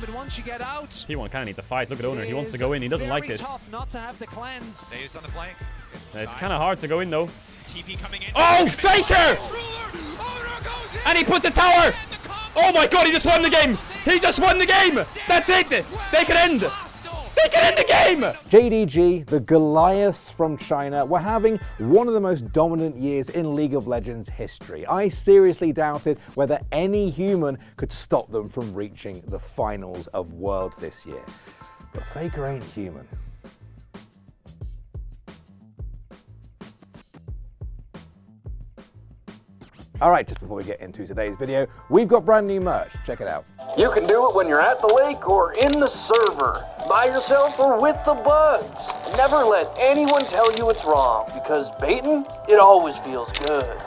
but once you get out, T1 kind of needs a fight. Look at Owner. He wants to go in. He doesn't like this. Tough not to have the cleanse. Stays on the flank. It's kind of hard to go in though. TP coming in. Oh, Faker! And he puts a tower! Oh my god, he just won the game! He just won the game! That's it! They can end! They can end the game! JDG, the Goliaths from China, were having one of the most dominant years in League of Legends history. I seriously doubted whether any human could stop them from reaching the finals of Worlds this year. But Faker ain't human. Alright, just before we get into today's video, we've got brand new merch. Check it out. You can do it when you're at the lake or in the server, by yourself or with the buds. Never let anyone tell you it's wrong, because baiting, it always feels good.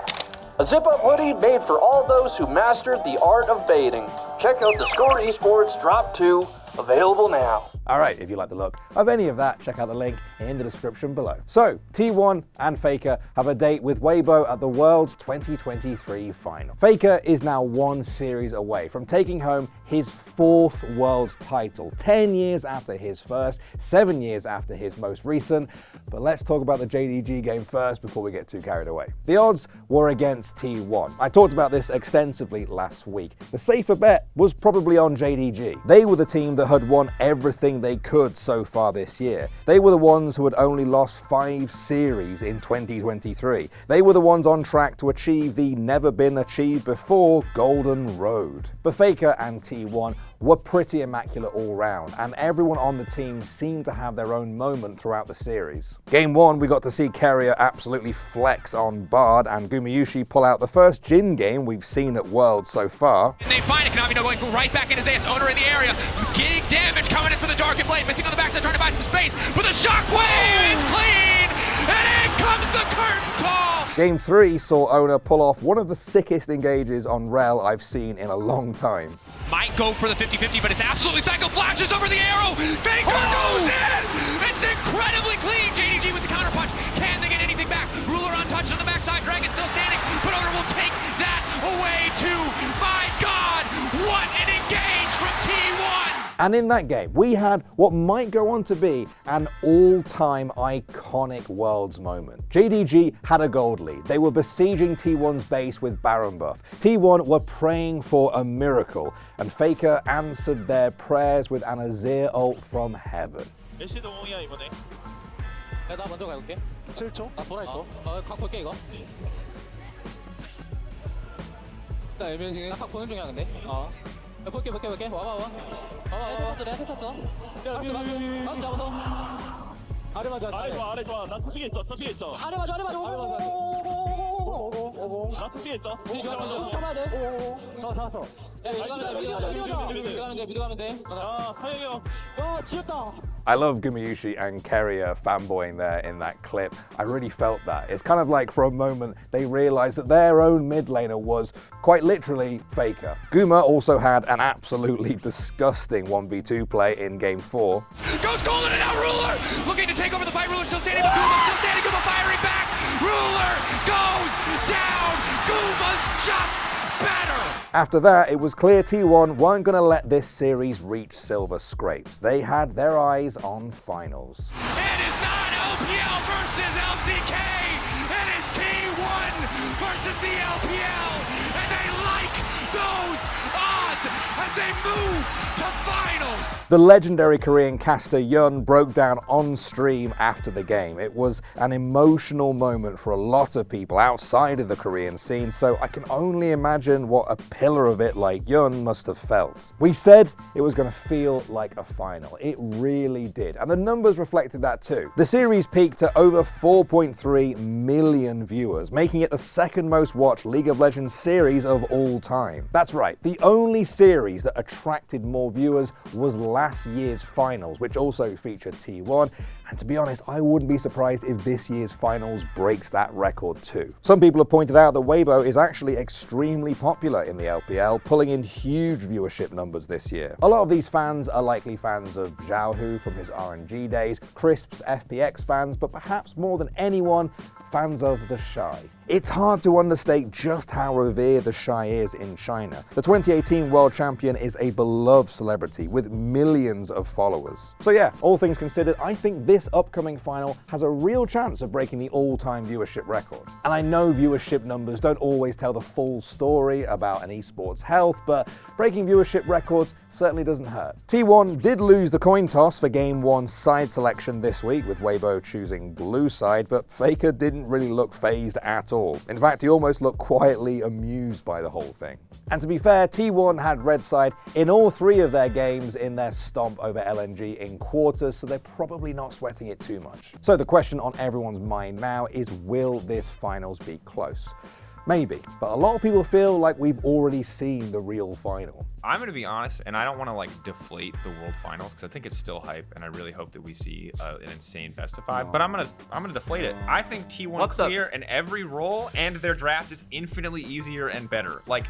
A zip-up hoodie made for all those who mastered the art of baiting. Check out theScore Esports Drop 2, available now. Alright, if you like the look of any of that, check out the link in the description below. So, T1 and Faker have a date with Weibo at the World's 2023 final. Faker is now one series away from taking home his 4th Worlds title, 10 years after his first, 7 years after his most recent. But let's talk about the JDG game first before we get too carried away. The odds were against T1. I talked about this extensively last week. The safer bet was probably on JDG. They were the team that had won everything they could so far this year. They were the ones who had only lost 5 series in 2023. They were the ones on track to achieve the never been achieved before Golden Road. But Faker and T1 were pretty immaculate all round, and everyone on the team seemed to have their own moment throughout the series. Game 1, we got to see Carrier absolutely flex on Bard and Gumayusi pull out the first Jhin game we've seen at Worlds so far. And they find it, Konami going right back in his ass. Owner in the area, getting damage coming in for the Darkened Blade, missing on the backside, trying to buy some space, with a shockwave, it's clean, and in comes the curtain call! Game 3 saw Owner pull off one of the sickest engages on Rel I've seen in a long time. Might go for the 50-50, but it's absolutely Psycho flashes over the arrow. Faker goes in! It's incredibly clean. JDG with the counter punch. Can they get anything back? Ruler untouched on the backside. Dragon still standing, but Owner will take that away too. My God, what an engage from T1! And in that game, we had what might go on to be an all-time iconic Worlds moment. JDG had a gold lead. They were besieging T1's base with Baron buff. T1 were praying for a miracle, and Faker answered their prayers with an Azir ult from heaven. 나 먼저 가볼게. 7초? 나 돌아 있고. 각 볼게 이거. 나 애매해. 나각 보는 중이야 근데. 볼게. 와봐. 내가 했었어. 야, 잡아서. 아래 맞아. 아래 좋아. 나 투식에 있어. 아래 맞아. 오고. 나 투식에 있어. 잡아야 돼. 잡았어. 야, 미드 가면 돼. 서영이 형. 지었다. I love Gumayusi and Carrier fanboying there in that clip. I really felt that. It's kind of like for a moment they realized that their own mid laner was quite literally Faker. Guma also had an absolutely disgusting 1v2 play in game 4. Goes Golden and now Ruler looking to take over the fight. Ruler still standing, but Guma still standing. Guma firing back. Ruler goes down. Guma's just better. After that, it was clear T1 weren't going to let this series reach silver scrapes. They had their eyes on finals. It is not LPL versus LCK. It is T1 versus the LPL. And they like those odds as they move to finals. The legendary Korean caster Yun broke down on stream after the game. It was an emotional moment for a lot of people outside of the Korean scene, so I can only imagine what a pillar of it like Yun must have felt. We said it was going to feel like a final. It really did, and the numbers reflected that too. The series peaked to over 4.3 million viewers, making it the second most watched League of Legends series of all time. That's right, the only series that attracted more viewers was last year's finals, which also featured T1, And to be honest, I wouldn't be surprised if this year's finals breaks that record too. Some people have pointed out that Weibo is actually extremely popular in the LPL, pulling in huge viewership numbers this year. A lot of these fans are likely fans of Xiaohu from his RNG days, Crisp's FPX fans, but perhaps more than anyone, fans of the Shy. It's hard to understate just how revered the Shy is in China. The 2018 world champion is a beloved celebrity with millions of followers. So yeah, all things considered, I think this upcoming final has a real chance of breaking the all-time viewership record. And I know viewership numbers don't always tell the full story about an esports health, but breaking viewership records certainly doesn't hurt. T1 did lose the coin toss for Game 1 side selection this week, with Weibo choosing blue side, but Faker didn't really look phased at all. In fact, he almost looked quietly amused by the whole thing. And to be fair, T1 had red side in all 3 of their games in their stomp over LNG in quarters, so they're probably not sweating it too much. So the question on everyone's mind now is, will this finals be close? Maybe, but a lot of people feel like we've already seen the real final. I'm going to be honest, and I don't want to like deflate the world finals because I think it's still hype, and I really hope that we see an insane best of 5. But I'm gonna deflate it. I think T1 clear in every role, and their draft is infinitely easier and better. Like,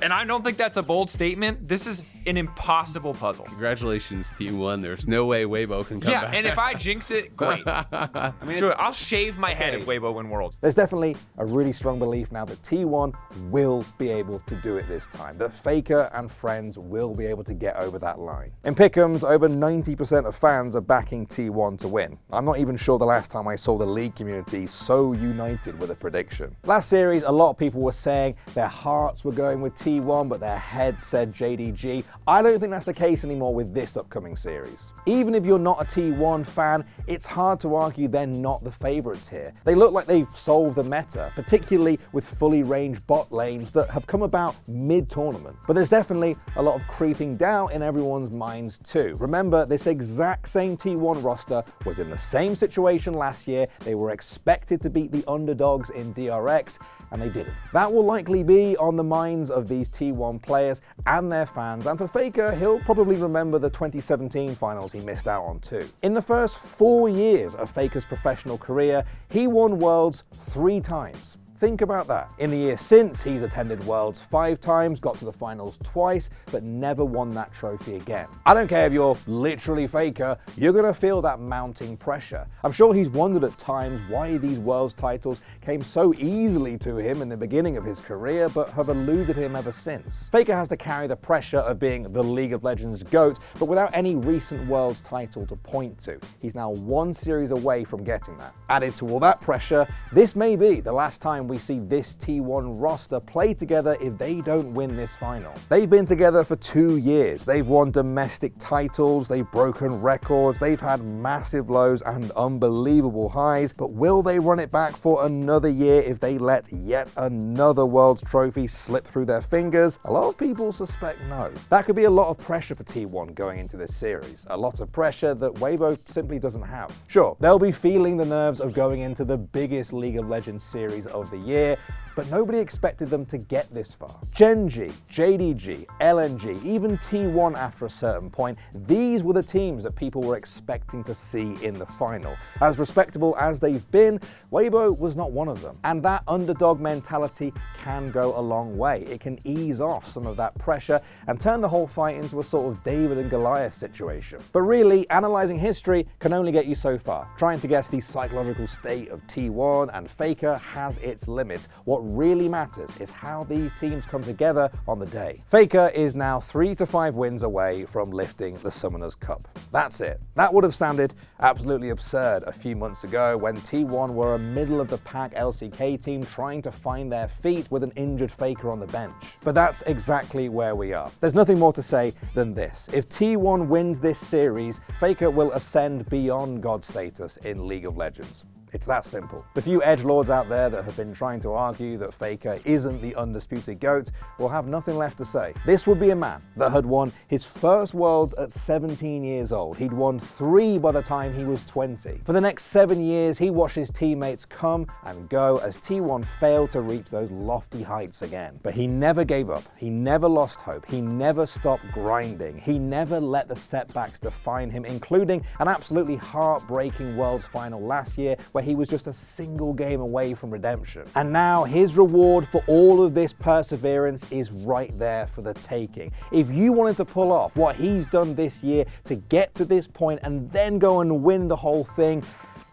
and I don't think that's a bold statement. This is an impossible puzzle. Congratulations, Team 1. There's no way Weibo can come back. Yeah, and if I jinx it, great. I mean, sure, I'll shave my head if Weibo win Worlds. There's definitely a really strong belief now that T1 will be able to do it this time, that Faker and friends will be able to get over that line. In Pick'ems, over 90% of fans are backing T1 to win. I'm not even sure the last time I saw the league community so united with a prediction. Last series, a lot of people were saying their hearts were going with T1, but their heads said JDG. I don't think that's the case anymore with this upcoming series. Even if you're not a T1 fan, it's hard to argue they're not the favorites here. They look like they've solved the meta, particularly with fully ranged bot lanes that have come about mid-tournament. But there's definitely a lot of creeping doubt in everyone's minds too. Remember, this exact same T1 roster was in the same situation last year. They were expected to beat the underdogs in DRX, and they didn't. That will likely be on the minds of these T1 players and their fans, and for Faker, he'll probably remember the 2017 finals he missed out on too. In the first 4 years of Faker's professional career, he won Worlds 3 times. Think about that. In the year since, he's attended Worlds 5 times, got to the finals twice, but never won that trophy again. I don't care if you're literally Faker, you're gonna feel that mounting pressure. I'm sure he's wondered at times why these Worlds titles came so easily to him in the beginning of his career, but have eluded him ever since. Faker has to carry the pressure of being the League of Legends GOAT, but without any recent Worlds title to point to. He's now 1 series away from getting that. Added to all that pressure, this may be the last time we see this T1 roster play together if they don't win this final. They've been together for 2 years. They've won domestic titles, they've broken records, they've had massive lows and unbelievable highs, but will they run it back for another year if they let yet another Worlds trophy slip through their fingers? A lot of people suspect no. That could be a lot of pressure for T1 going into this series, a lot of pressure that Weibo simply doesn't have. Sure, they'll be feeling the nerves of going into the biggest League of Legends series of the year, but nobody expected them to get this far. Gen.G, JDG, LNG, even T1 after a certain point, these were the teams that people were expecting to see in the final. As respectable as they've been, Weibo was not one of them. And that underdog mentality can go a long way. It can ease off some of that pressure and turn the whole fight into a sort of David and Goliath situation. But really, analyzing history can only get you so far. Trying to guess the psychological state of T1 and Faker has its limits. What really matters is how these teams come together on the day. Faker is now 3 to 5 wins away from lifting the Summoners Cup. That's it. That would have sounded absolutely absurd a few months ago when T1 were a middle-of-the-pack LCK team trying to find their feet with an injured Faker on the bench. But that's exactly where we are. There's nothing more to say than this. If T1 wins this series, Faker will ascend beyond God status in League of Legends. It's that simple. The few edgelords out there that have been trying to argue that Faker isn't the undisputed GOAT will have nothing left to say. This would be a man that had won his first Worlds at 17 years old. He'd won 3 by the time he was 20. For the next 7 years, he watched his teammates come and go as T1 failed to reach those lofty heights again. But he never gave up. He never lost hope. He never stopped grinding. He never let the setbacks define him, including an absolutely heartbreaking Worlds final last year where he was just a single game away from redemption. And now his reward for all of this perseverance is right there for the taking. If you wanted to pull off what he's done this year to get to this point and then go and win the whole thing,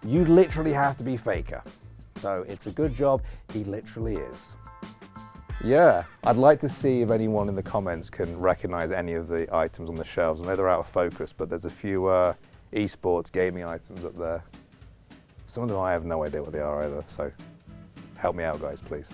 you literally have to be Faker. So it's a good job, he literally is. Yeah, I'd like to see if anyone in the comments can recognize any of the items on the shelves. I know they're out of focus, but there's a few esports gaming items up there. Some of them I have no idea what they are either, so help me out guys, please.